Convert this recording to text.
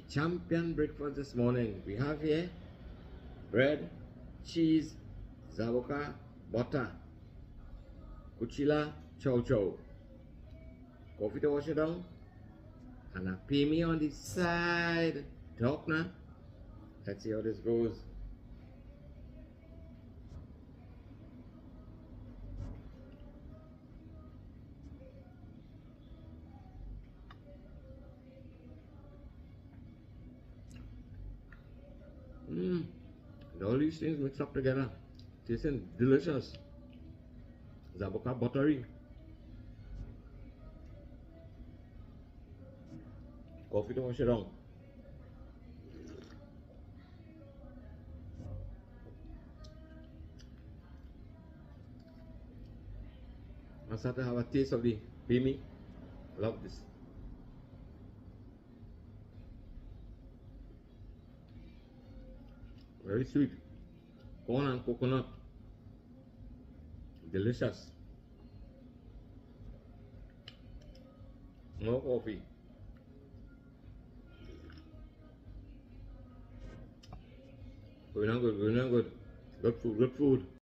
champion breakfast this morning. We have here bread, cheese, zaboka, butter, kuchila, chow chow, coffee to wash it down, and a Paime on the side. Talk now. Let's see how this goes. All these things mixed up together, tasting delicious. Zaboka buttery, coffee to wash it down. I start to have a taste of the Paime. Love this. Very sweet. Corn and coconut. Delicious. No coffee. Going on good, going on good. Good food, good food.